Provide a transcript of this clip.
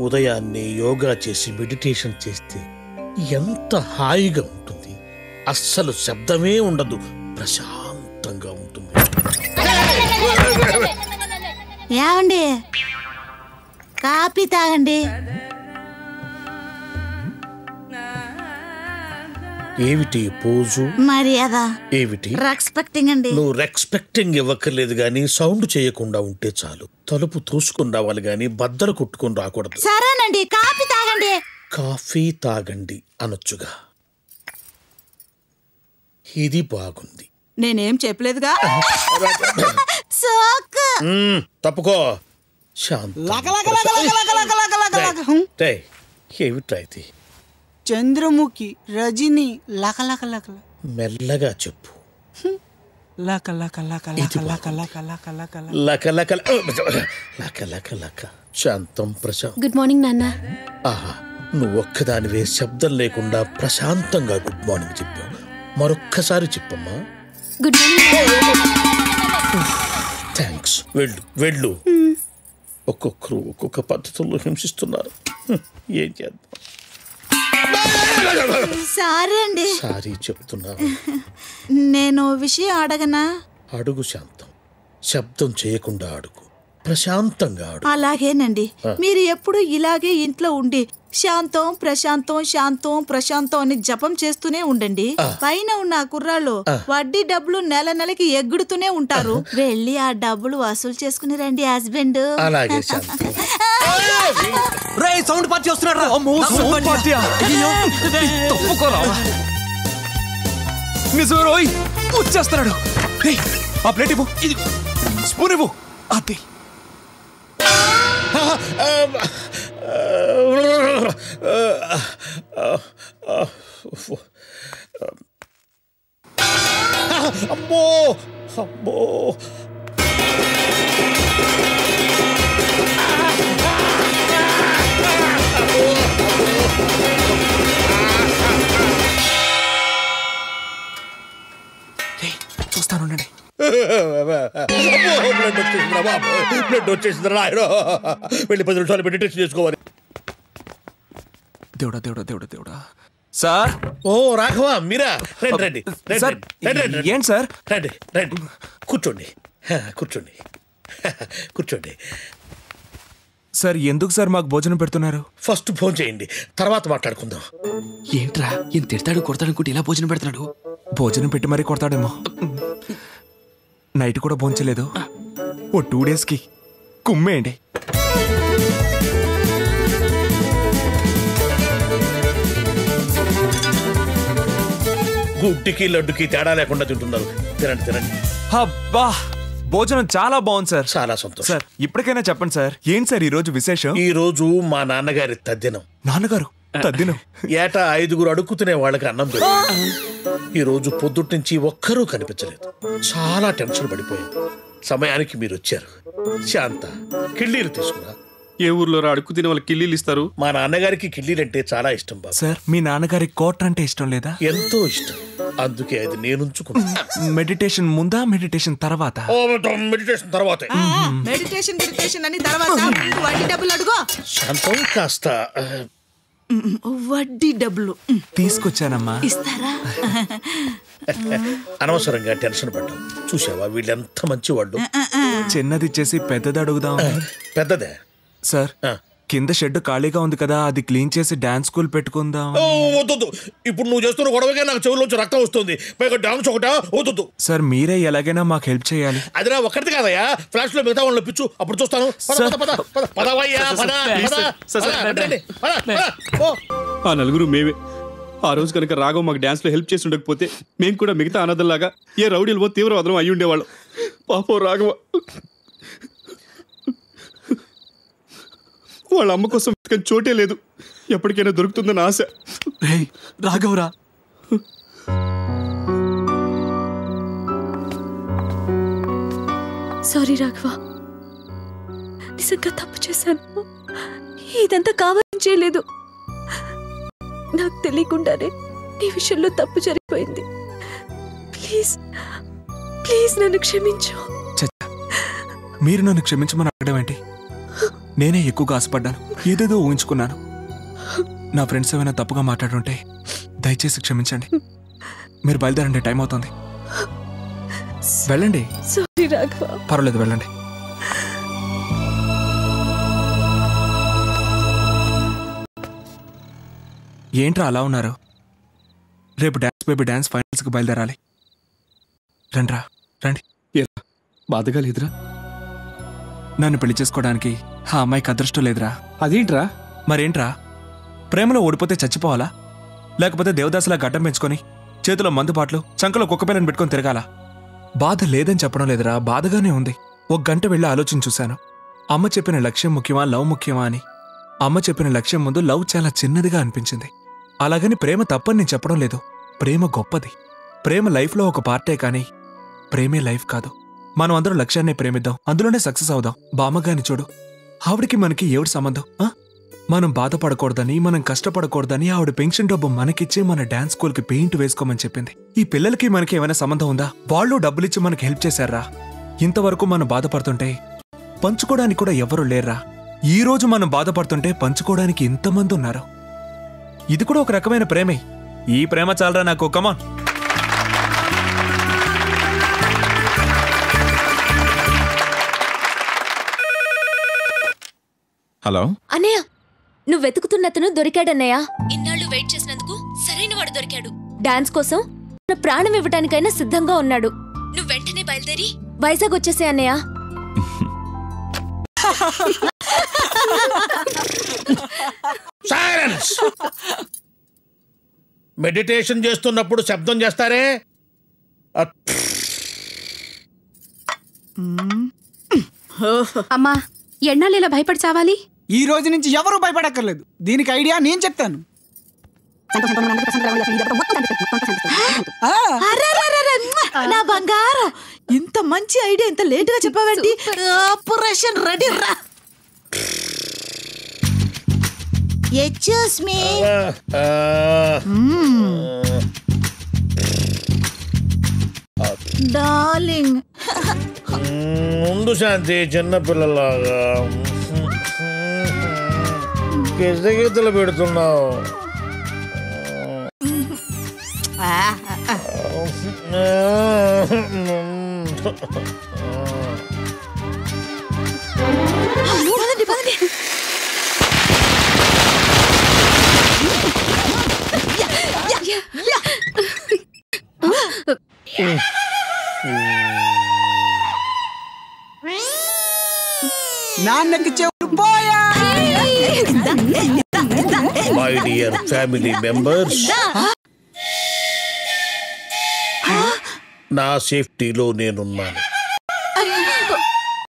ఉదయాన్నే యోగా చేసి మెడిటేషన్ చేస్తే ఎంత హాయిగా ఉంటుంది. అస్సలు శబ్దమే ఉండదు, ప్రశాంతంగా ఉంటుంది. ఏమండి, కాఫీ తాగండి. ఏమిటి పోజు? మర్యాద. ఏమిటి రెస్పెక్టింగ్ అండి. నువ్వు రెస్పెక్టింగ్ ఇవ్వక్కర్లేదు గాని సౌండ్ చేయకుండా ఉంటే చాలు. తలుపు తోసుకుని రావాలి గాని బద్దలు కొట్టుకుని రాకూడదు. సరేనండి, కాఫీ తాగండి. కాఫీ తాగండి అనొచ్చుగా. ఇది బాగుంది. నేనేం చెప్పలేదుగా. తప్పుకో. ఏమిటైతే చంద్రముఖి, రజని, లక లక. మెల్లగా చెప్పు. లక లక లక లక లక లక లక లక లక లక లక లక లక. శాంతం ప్రశాంతం. గుడ్ మార్నింగ్ నాన్న. ఆహా, నువ్వు ఒక్కదానివే శబ్దం లేకుండా ప్రశాంతంగా గుడ్ మార్నింగ్ చెప్పావు. మరొక్కసారి చెప్పమ్మా. Good morning. థ్యాంక్స్. వెళ్ళు వెళ్ళు. ఒక్కొక్కరు ఒక్కొక్క పద్ధతుల్లో హింసిస్తున్నారు. ఏం చేద్దాం. సారీ అండి. సారీ చెప్తున్నా. నేను విషయం అడగనా? అడుగు శాంతం. శబ్దం చేయకుండా అడుగు, ప్రశాంతంగా అడుగు. అలాగేనండి. మీరు ఎప్పుడు ఇలాగే ఇంట్లో ఉండి శాంతం ప్రశాంతం శాంతం ప్రశాంతం అని జపం చేస్తూనే ఉండండి. పైన ఉన్న కుర్రాళ్ళు వడ్డీ డబ్బులు నెల నెలకి ఎగ్గుడుతూనే ఉంటారు. వెళ్ళి ఆ డబ్బులు వసూలు చేసుకుని రండి హస్బెండ్. అలాగే శాంతం. సౌండ్ పార్టీ వస్తున్నాడు. నిజమే రోయ్, వచ్చేస్తున్నాడు. ఆ ప్లేట్ ఇవ్వు, ఇది స్పూన్ ఇవ్వు. అది అమ్మో అమ్మో. చూస్తాను. బ్లడ్ వచ్చేసింది రాయరు. వెళ్ళి 10 నిమిషాలు మెడిటేషన్ చేసుకోవాలి. దేవుడా దేవుడా దేవుడా దేవుడా. సార్. ఓ రాఘవ, మీరా? రండి రండి రండి. ఏంటి సార్? రండి రండి, కూర్చోండి కూర్చోండి కూర్చోండి. సార్ ఎందుకు సార్ మాకు భోజనం పెడుతున్నారు? ఫస్ట్ భోజనం చేయండి, తర్వాత మాట్లాడుకుందాం. ఏంట్రా ఏం తిడతాడు కొడతాడు అనుకుంటే ఇలా భోజనం పెడతాడు? భోజనం పెట్టి మరీ కొడతాడేమో. నైట్ కూడా భోంచలేదు. ఓ 2 డేస్కి కుమ్మేయండి. గుడ్డికి లడ్డుకి తేడా లేకుండా తింటున్నారు. తినండి తినండి. అబ్బా, భోజనం చాలా బాగుంది సార్. చాలా సంతోషం సార్. ఇప్పటికైనా చెప్పండి సార్, ఏంటి సార్ ఈ రోజు విశేషం? ఈ రోజు మా నాన్నగారి తద్దినం. నాన్నగారు తద్దినం? ఏటా 5 అడుక్కుతునే వాళ్ళకి అన్నం పెట్టారు. ఈ రోజు పొద్దుటి నుంచి ఒక్కరూ కనిపించలేదు. చాలా టెన్షన్ పడిపోయాం. సమయానికి మీరు వచ్చారు. శాంత, కిళ్ళీలు తీసుకురా. ఏ ఊర్లో అడుక్కు తినే వాళ్ళకి కిళ్ళీలు ఇస్తారు? మా నాన్నగారికి కిళ్ళీలంటే చాలా ఇష్టం బాబు. సార్, మీ నాన్నగారికి కోటర్ అంటే ఇష్టం లేదా? ఎంతో ఇష్టం, అందుకే అది నేనుంచుకున్నా. మెడిటేషన్ ముందా మెడిటేషన్ తర్వాత? మెడిటేషన్ తర్వాత. మెడిటేషన్ అని తర్వాత వడ్డీ డబ్బులు అడుగు. శాంతం, కాస్త వడ్డీ డబ్బులు తీసుకొచ్చానమ్మా. ఇస్తారా? అనవసరంగా టెన్షన్ పడ్డాం. చూసావా వీళ్ళెంత మంచి వాళ్ళు. చిన్నది ఇచ్చేసి పెద్దది అడుగుదాం. పెద్దదే సార్. కింద షెడ్ ఖాళీగా ఉంది కదా, అది క్లీన్ చేసి డాన్స్ స్కూల్ పెట్టుకుందాం. వద్దు, ఇప్పుడు నువ్వు చేస్తున్న గొడవగా నాకు చెవుల్లోంచి రక్తం వస్తుంది. పైగా డాన్స్ ఒకటా? వద్దు సార్, మీరే ఎలాగైనా మాకు హెల్ప్ చేయాలి. అదిరా ఒక్కటి కాదయ్యా, ఫ్లాష్ లో మిగతా వాళ్ళు పిచ్చు, అప్పుడు చూస్తాను. ఆ నలుగురు మేమే. ఆ రోజు కనుక రాఘవ్ మాకు డాన్స్ లో హెల్ప్ చేసి ఉండకపోతే మేము కూడా మిగతా అనాథల్లాగా ఏ రౌడీలు తీవ్రవాదం అయి ఉండేవాళ్ళం. పాపం రాఘవ వాళ్ళ అమ్మ కోసం చోటే లేదు. ఎప్పటికైనా దొరుకుతుందని ఆశ. రాఘవరా, సారీ రాఘవ, నిజంగా తప్పు చేశాను. ఇదంతా కావాలని చేయలేదు. నాకు తెలియకుండానే నీ విషయంలో తప్పు జరిగిపోయింది. ప్లీజ్ ప్లీజ్ నన్ను క్షమించు. మీరు నన్ను క్షమించమని అడగడం ఏంటి? నేనే ఎక్కువగా ఆశపడ్డాను, ఏదేదో ఊహించుకున్నాను. నా ఫ్రెండ్స్ ఏమైనా తప్పుగా మాట్లాడుంటే దయచేసి క్షమించండి. మీరు బయలుదేరండి, టైం అవుతుంది. వెళ్ళండి. సారీ రాఘవ. పర్వాలేదు, వెళ్ళండి. ఏంట్రా అలా ఉన్నారు? రేపు డాన్స్ బేబీ డాన్స్ ఫైనల్స్కి బయలుదేరాలి. రండ్రా, రండి. బాధగా లేదురా? నన్ను పెళ్లి చేసుకోవడానికి ఆ అమ్మాయికి అదృష్టం లేదురా. అదేంట్రా? మరేంట్రా, ప్రేమలో ఓడిపోతే చచ్చిపోవాలా? లేకపోతే దేవదాసులా గడ్డం పెంచుకొని చేతిలో మందుబాట్లు చంకలో కుక్కపిల్లని పెట్టుకొని తిరగాల? బాధ లేదని చెప్పడం లేదురా, బాధగానే ఉంది. 1 గంట వెళ్ళి ఆలోచన చూశాను. అమ్మ చెప్పిన లక్ష్యం ముఖ్యమా, లవ్ ముఖ్యమా అని. అమ్మ చెప్పిన లక్ష్యం ముందు లవ్ చాలా చిన్నదిగా అనిపించింది. అలాగని ప్రేమ తప్పని నేను చెప్పడం లేదు. ప్రేమ గొప్పది. ప్రేమ లైఫ్లో ఒక పార్టే, కానీ ప్రేమే లైఫ్ కాదు. మనం అందరూ లక్ష్యాన్ని ప్రేమిద్దాం, అందులోనే సక్సెస్ అవుదాం. బామ్మగాని చూడు, ఆవిడికి మనకి ఏమిటి సంబంధం? మనం బాధపడకూడదని, మనం కష్టపడకూడదని ఆవిడ పెన్షన్ డబ్బు మనకిచ్చి మన డాన్స్ స్కూల్కి పెయింట్ వేసుకోమని చెప్పింది. ఈ పిల్లలకి మనకి ఏమైనా సంబంధం ఉందా? వాళ్ళు డబ్బులిచ్చి మనకి హెల్ప్ చేశారా? ఇంతవరకు మనం బాధపడుతుంటే పంచుకోవడానికి కూడా ఎవరూ లేర్రా. ఈ రోజు మనం బాధపడుతుంటే పంచుకోవడానికి ఇంతమంది ఉన్నారు. ఇది కూడా ఒక రకమైన ప్రేమే. ఈ ప్రేమ చాలరా నాకు. కమాన్. హలో అన్నయ్య, నువ్వు వెతుకుతున్నతను దొరికాడన్నయ్య. ఇన్నాళ్ళు వెయిట్ చేసినందుకు సరైన వాడు దొరికాడు. డాన్స్ కోసం నా ప్రాణం ఇవ్వటానికైనా సిద్ధంగా ఉన్నాడు. నువ్వు వెంటనే బయలుదేరి వైజాగ్ వచ్చేసే అన్నయ్య. సైలెన్స్. మెడిటేషన్ చేస్తున్నప్పుడు శబ్దం చేస్తారే. అమ్మా, ఎన్నాళ్ళు ఇలా భయపడి చావాలి? ఈ రోజు నుంచి ఎవరు భయపడక్కర్లేదు. దీనికి ఐడియా నేను చెప్తాను. నా బంగారం, ఇంత మంచి ఐడియా ఇంత లేట్ గా చెప్పావండి. ఆపరేషన్ రెడీ రా. Excuse me darling. ముందు శాంతి, చిన్నపిల్లలాగా గిజగిజలు పెడుతున్నావు. పదండి పదండి. నాన్నకి చెవులు పోయా. మై డియర్ ఫ్యామిలీ మెంబర్స్, నా సేఫ్టీలో నేనున్నాను.